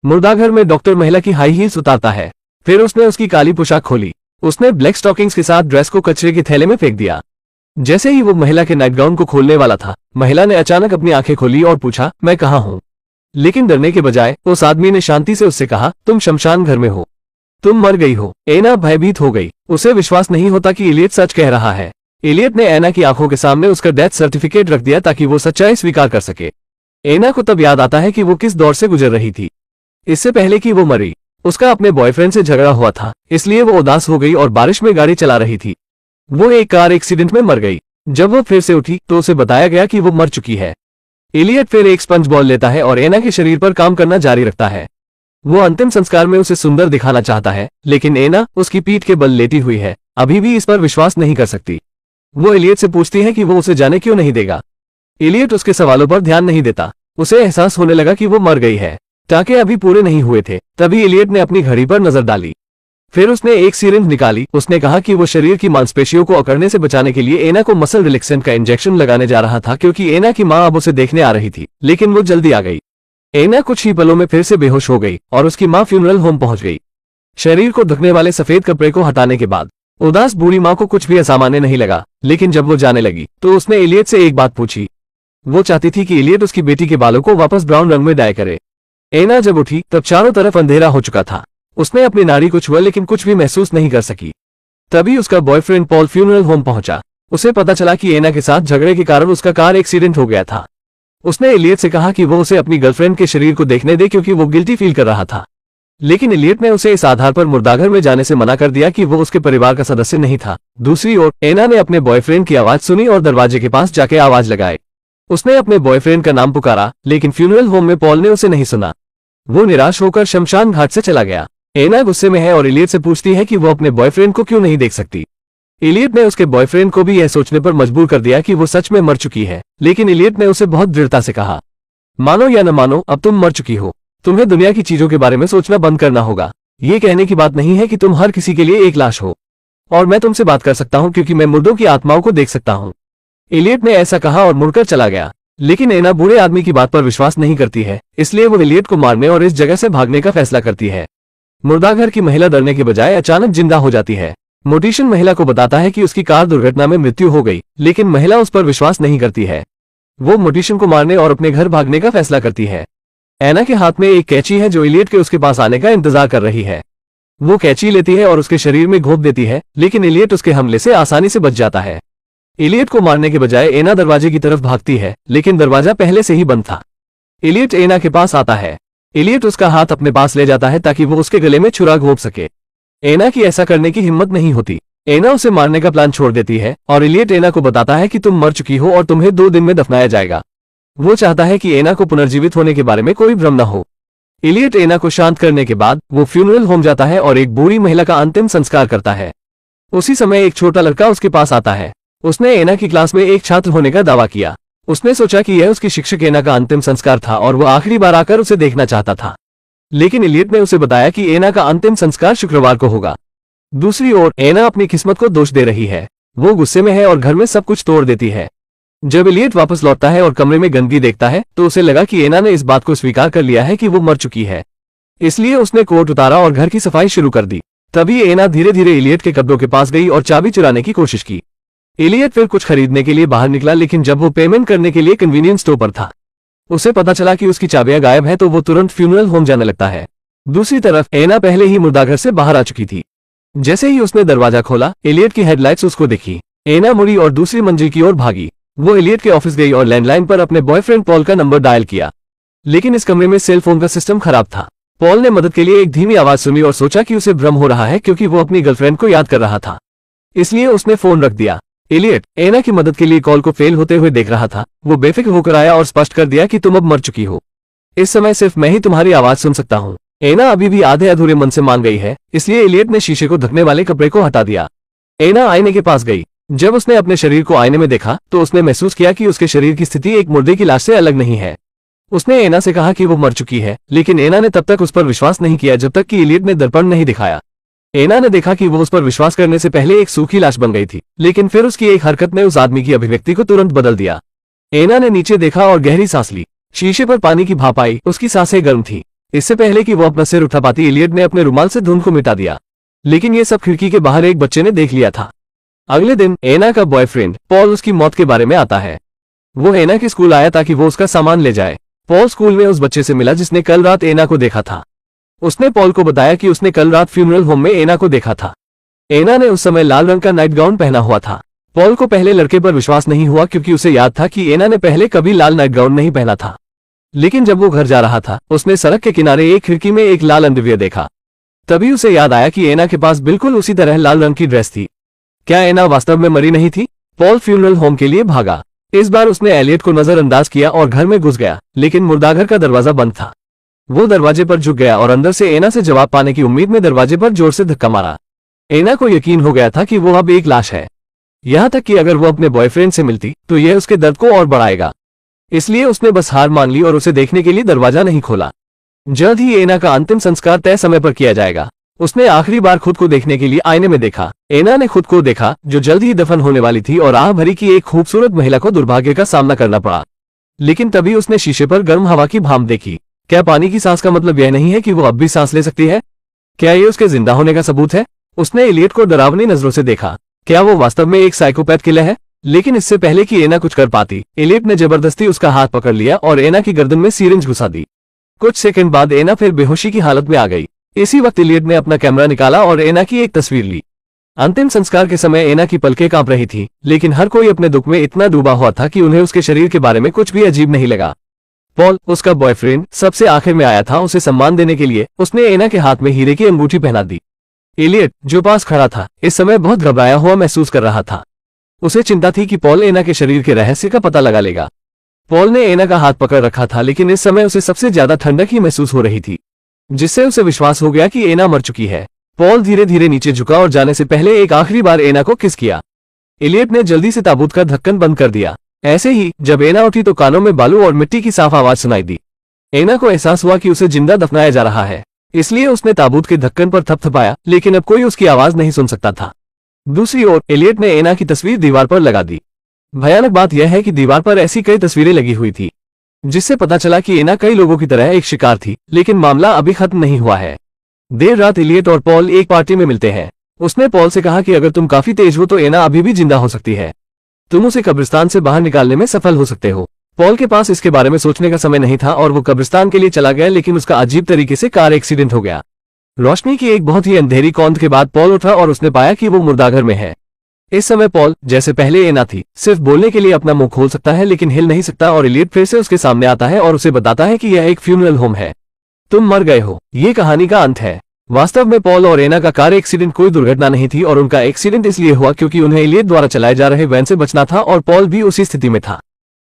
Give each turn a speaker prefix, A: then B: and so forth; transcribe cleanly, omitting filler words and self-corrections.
A: मुर्दाघर में डॉक्टर महिला की हाई हील्स उतारता है। फिर उसने उसकी काली पोशाक खोली। उसने ब्लैक स्टॉकिंग्स के साथ ड्रेस को कचरे के थैले में फेंक दिया। जैसे ही वो महिला के नाइटगाउन को खोलने वाला था, महिला ने अचानक अपनी आंखें खोली और पूछा, मैं कहाँ हूँ? लेकिन डरने के बजाय उस आदमी ने शांति से उससे कहा, तुम शमशान घर में हो, तुम मर गई हो। एना भयभीत हो गई। उसे विश्वास नहीं होता कि इलियट सच कह रहा है। इलियट ने एना की आंखों के सामने उसका डेथ सर्टिफिकेट रख दिया ताकि वो सच्चाई स्वीकार कर सके। एना को तब याद आता है कि वो किस दौर से गुजर रही थी। इससे पहले कि वो मरी, उसका अपने बॉयफ्रेंड से झगड़ा हुआ था, इसलिए वो उदास हो गई और बारिश में गाड़ी चला रही थी। वो एक कार एक्सीडेंट में मर गई। जब वो फिर से उठी तो उसे बताया गया कि वो मर चुकी है। इलियट फिर एक स्पंज बॉल लेता है और एना के शरीर पर काम करना जारी रखता है। वो अंतिम संस्कार में उसे सुंदर दिखाना चाहता है, लेकिन एना उसकी पीठ के बल लेटी हुई है, अभी भी इस पर विश्वास नहीं कर सकती। वो इलियट से पूछती है कि वो उसे जाने क्यों नहीं देगा। इलियट उसके सवालों पर ध्यान नहीं देता। उसे एहसास होने लगा कि वो मर गई है। टाँके अभी पूरे नहीं हुए थे, तभी इलियट ने अपनी घड़ी पर नजर डाली। फिर उसने एक सिरिंज निकाली। उसने कहा कि वो शरीर की मांसपेशियों को अकड़ने से बचाने के लिए एना को मसल रिलैक्सेंट का इंजेक्शन लगाने जा रहा था, क्योंकि एना की मां अब उसे देखने आ रही थी, लेकिन वो जल्दी आ गई। एना कुछ ही पलों में फिर से बेहोश हो गई और उसकी मां फ्यूनरल होम पहुंच गई। शरीर को ढकने वाले सफेद कपड़े को हटाने के बाद उदास बूढ़ी मां को कुछ भी असामान्य नहीं लगा, लेकिन जब वो जाने लगी तो उसने इलियट से एक बात पूछी। वो चाहती थी कि इलियट उसकी बेटी के बालों को वापस ब्राउन रंग में डाई करे। एना जब उठी तब चारों तरफ अंधेरा हो चुका था। उसने अपनी नाड़ी को छुआ, लेकिन कुछ भी महसूस नहीं कर सकी। तभी उसका बॉयफ्रेंड पॉल फ्यूनरल होम पहुंचा। उसे पता चला कि एना के साथ झगड़े के कारण उसका कार एक्सीडेंट हो गया था। उसने इलियट से कहा कि वो उसे अपनी गर्लफ्रेंड के शरीर को देखने दे, क्योंकि वो गिल्टी फील कर रहा था। लेकिन इलियट ने उसे इस आधार पर मुर्दाघर में जाने से मना कर दिया कि वो उसके परिवार का सदस्य नहीं था। दूसरी ओर एना ने अपने बॉयफ्रेंड की आवाज सुनी और दरवाजे के पास जाके आवाज लगाई। उसने अपने बॉयफ्रेंड का नाम पुकारा, लेकिन फ्यूनरल होम में पॉल ने उसे नहीं सुना। वो निराश होकर शमशान घाट से चला गया। एना गुस्से में है और इलियट से पूछती है कि वो अपने बॉयफ्रेंड को क्यों नहीं देख सकती। इलियट ने उसके बॉयफ्रेंड को भी यह सोचने पर मजबूर कर दिया कि वो सच में मर चुकी है, लेकिन इलियट ने उसे बहुत दृढ़ता से कहा, मानो या न मानो, अब तुम मर चुकी हो। तुम्हें दुनिया की चीजों के बारे में सोचना बंद करना होगा। ये कहने की बात नहीं है कि तुम हर किसी के लिए एक लाश हो, और मैं तुमसे बात कर सकता हूँ क्योंकि मैं मुर्दों की आत्माओं को देख सकता हूँ। इलियट ने ऐसा कहा और मुड़कर चला गया। लेकिन एना बूढ़े आदमी की बात पर विश्वास नहीं करती है, इसलिए वो इलियट को मारने और इस जगह से भागने का फैसला करती है। मुर्दाघर की महिला डरने के बजाय अचानक जिंदा हो जाती है। मोटिशन महिला को बताता है कि उसकी कार दुर्घटना में मृत्यु हो गई, लेकिन महिला उस पर विश्वास नहीं करती है। वो मोटिशन को मारने और अपने घर भागने का फैसला करती है। एना के हाथ में एक कैंची है जो इलियट के उसके पास आने का इंतजार कर रही है। वो कैंची लेती है और उसके शरीर में घोंप देती है, लेकिन इलियट उसके हमले से आसानी से बच जाता है। इलियट को मारने के बजाय एना दरवाजे की तरफ भागती है, लेकिन दरवाजा पहले से ही बंद था। इलियट एना के पास आता है। इलियट उसका हाथ अपने पास ले जाता है ताकि वो उसके गले में छुरा घोंप सके। एना की ऐसा करने की हिम्मत नहीं होती। एना उसे मारने का प्लान छोड़ देती है और इलियट एना को बताता है कि तुम मर चुकी हो और तुम्हें 2 दिन में दफनाया जाएगा। वो चाहता है कि एना को पुनर्जीवित होने के बारे में कोई भ्रम न हो। इलियट एना को शांत करने के बाद वो फ्यूनरल होम जाता है और एक बूढ़ी महिला का अंतिम संस्कार करता है। उसी समय एक छोटा लड़का उसके पास आता है। उसने एना की क्लास में एक छात्र होने का दावा किया। उसने सोचा कि यह उसकी शिक्षक एना का अंतिम संस्कार था और वो आखिरी बार आकर उसे देखना चाहता था। लेकिन इलियट ने उसे बताया कि एना का अंतिम संस्कार शुक्रवार को होगा। दूसरी ओर एना अपनी किस्मत को दोष दे रही है। वो गुस्से में है और घर में सब कुछ तोड़ देती है। जब इलियट वापस लौटता है और कमरे में गंदगी देखता है तो उसे लगा कि एना ने इस बात को स्वीकार कर लिया है कि वो मर चुकी है। इसलिए उसने कोट उतारा और घर की सफाई शुरू कर दी। तभी एना धीरे धीरे इलियट के कपड़ों के पास गई और चाबी चुराने की कोशिश की। इलियट फिर कुछ खरीदने के लिए बाहर निकला, लेकिन जब वो पेमेंट करने के लिए कन्वीनियंस स्टोर पर था, उसे पता चला कि उसकी चाबियां गायब है, तो वो तुरंत फ्यूनरल होम जाने लगता है। दूसरी तरफ एना पहले ही मुर्दाघर से बाहर आ चुकी थी। जैसे ही उसने दरवाजा खोला, इलियट की हेडलाइट्स उसको दिखी। एना मुड़ी और दूसरी मंजिल की ओर भागी। वो इलियट के ऑफिस गई और लैंडलाइन पर अपने बॉयफ्रेंड पॉल का नंबर डायल किया, लेकिन इस कमरे में सेल फोन का सिस्टम खराब था। पॉल ने मदद के लिए एक धीमी आवाज सुनी और सोचा कि उसे भ्रम हो रहा है, क्योंकि वो अपनी गर्लफ्रेंड को याद कर रहा था, इसलिए उसने फोन रख दिया। इलियट एना की मदद के लिए कॉल को फेल होते हुए देख रहा था। वो बेफिक्र होकर आया और स्पष्ट कर दिया कि तुम अब मर चुकी हो। इस समय सिर्फ मैं ही तुम्हारी आवाज सुन सकता हूँ। एना अभी भी आधे अधूरे मन से मान गई है, इसलिए इलियट ने शीशे को ढकने वाले कपड़े को हटा दिया। एना आईने के पास गई। जब उसने अपने शरीर को आईने में देखा तो उसने महसूस किया कि उसके शरीर की स्थिति एक मुर्दे की लाश से अलग नहीं है। उसने एना से कहा कि वो मर चुकी है, लेकिन एना ने तब तक उस पर विश्वास नहीं किया जब तक कि इलियट ने दर्पण नहीं दिखाया। एना ने देखा कि वो उस पर विश्वास करने से पहले एक सूखी लाश बन गई थी, लेकिन फिर उसकी एक हरकत ने उस आदमी की अभिव्यक्ति को तुरंत बदल दिया। एना ने नीचे देखा और गहरी सांस ली। शीशे पर पानी की भाप आई। उसकी सांसें गर्म थी। इससे पहले कि वो अपना सिर उठा पाती, एलियट ने अपने रुमाल से धुंध को मिटा दिया, लेकिन ये सब खिड़की के बाहर एक बच्चे ने देख लिया था। अगले दिन एना का बॉयफ्रेंड पॉल उसकी मौत के बारे में आता है। वो एना के स्कूल आया ताकि वो उसका सामान ले जाए। पॉल स्कूल में उस बच्चे से मिला जिसने कल रात एना को देखा था। उसने पॉल को बताया कि उसने कल रात फ्यूनरल होम में एना को देखा था। एना ने उस समय लाल रंग का नाइट गाउन पहना हुआ था। पॉल को पहले लड़के पर विश्वास नहीं हुआ क्योंकि उसे याद था कि एना ने पहले कभी लाल नाइट गाउन नहीं पहना था। लेकिन जब वो घर जा रहा था, उसने सड़क के किनारे एक खिड़की में एक लाल अंडरवियर देखा। तभी उसे याद आया कि एना के पास बिल्कुल उसी तरह लाल रंग की ड्रेस थी। क्या एना वास्तव में मरी नहीं थी? पॉल फ्यूनरल होम के लिए भागा। इस बार उसने एलियट को नजरअंदाज किया और घर में घुस गया, लेकिन मुर्दाघर का दरवाजा बंद था। वो दरवाजे पर झुक गया और अंदर से एना से जवाब पाने की उम्मीद में दरवाजे पर जोर से धक्का मारा। एना को यकीन हो गया था कि वो अब एक लाश है, यहाँ तक कि अगर वो अपने बॉयफ्रेंड से मिलती तो यह उसके दर्द को और बढ़ाएगा। इसलिए उसने बस हार मान ली और उसे देखने के लिए दरवाजा नहीं खोला। जल्द ही एना का अंतिम संस्कार तय समय पर किया जाएगा। उसने आखिरी बार खुद को देखने के लिए आईने में देखा। एना ने खुद को देखा जो जल्द ही दफन होने वाली थी और आह भरी की एक खूबसूरत महिला को दुर्भाग्य का सामना करना पड़ा। लेकिन तभी उसने शीशे पर गर्म हवा की भाप देखी। क्या पानी की सांस का मतलब यह नहीं है कि वो अब भी सांस ले सकती है? क्या ये उसके जिंदा होने का सबूत है? उसने एलियट को डरावनी नजरों से देखा। क्या वो वास्तव में एक साइकोपैथ किलर है? लेकिन इससे पहले कि एना कुछ कर पाती, एलियट ने जबरदस्ती उसका हाथ पकड़ लिया और एना की गर्दन में सीरिंज घुसा दी। कुछ सेकंड बाद एना फिर बेहोशी की हालत में आ गई। इसी वक्त एलियट ने अपना कैमरा निकाला और एना की एक तस्वीर ली। अंतिम संस्कार के समय एना की पलकें कांप रही थी, लेकिन हर कोई अपने दुख में इतना डूबा हुआ था कि उन्हें उसके शरीर के बारे में कुछ भी अजीब नहीं लगा। पॉल, उसका बॉयफ्रेंड, सबसे आखिर में आया था। उसे सम्मान देने के लिए उसने एना के हाथ में हीरे की अंगूठी पहना दी। एलियट, जो पास खड़ा था, इस समय बहुत घबराया हुआ महसूस कर रहा था। उसे चिंता थी कि पॉल एना के शरीर के रहस्य का पता लगा लेगा। पॉल ने एना का हाथ पकड़ रखा था, लेकिन इस समय उसे सबसे ज्यादा ठंडक ही महसूस हो रही थी, जिससे उसे विश्वास हो गया कि एना मर चुकी है। पॉल धीरे धीरे नीचे झुका और जाने से पहले एक आखिरी बार एना को किस किया। एलियट ने जल्दी से ताबूत का ढक्कन बंद कर दिया। ऐसे ही जब एना उठी तो कानों में बालू और मिट्टी की साफ आवाज सुनाई दी। एना को एहसास हुआ कि उसे जिंदा दफनाया जा रहा है, इसलिए उसने ताबूत के ढक्कन पर थपथपाया, लेकिन अब कोई उसकी आवाज नहीं सुन सकता था। दूसरी ओर एलियट ने एना की तस्वीर दीवार पर लगा दी। भयानक बात यह है कि दीवार पर ऐसी कई तस्वीरें लगी हुई थी, जिससे पता चला कि एना कई लोगों की तरह एक शिकार थी। लेकिन मामला अभी खत्म नहीं हुआ है। देर रात एलियट और पॉल एक पार्टी में मिलते हैं। उसने पॉल से कहा कि अगर तुम काफी तेज हो तो एना अभी भी जिंदा हो सकती है। तुम उसे कब्रिस्तान से बाहर निकालने में सफल हो सकते हो। पॉल के पास इसके बारे में सोचने का समय नहीं था और वो कब्रिस्तान के लिए चला गया, लेकिन उसका अजीब तरीके से कार एक्सीडेंट हो गया। रोशनी की एक बहुत ही अंधेरी कौंध के बाद पॉल उठा और उसने पाया कि वो मुर्दाघर में है। इस समय पॉल, जैसे पहले एना थी, सिर्फ बोलने के लिए अपना मुंह खोल सकता है लेकिन हिल नहीं सकता, और एलियट फिर से उसके सामने आता है और उसे बताता है कि यह एक फ्यूनरल होम है। तुम मर गए हो। ये कहानी का अंत है। वास्तव में पॉल और एना का कार एक्सीडेंट कोई दुर्घटना नहीं थी और उनका एक्सीडेंट इसलिए हुआ क्योंकि उन्हें एलियट द्वारा चलाए जा रहे वैन से बचना था और पॉल भी उसी स्थिति में था।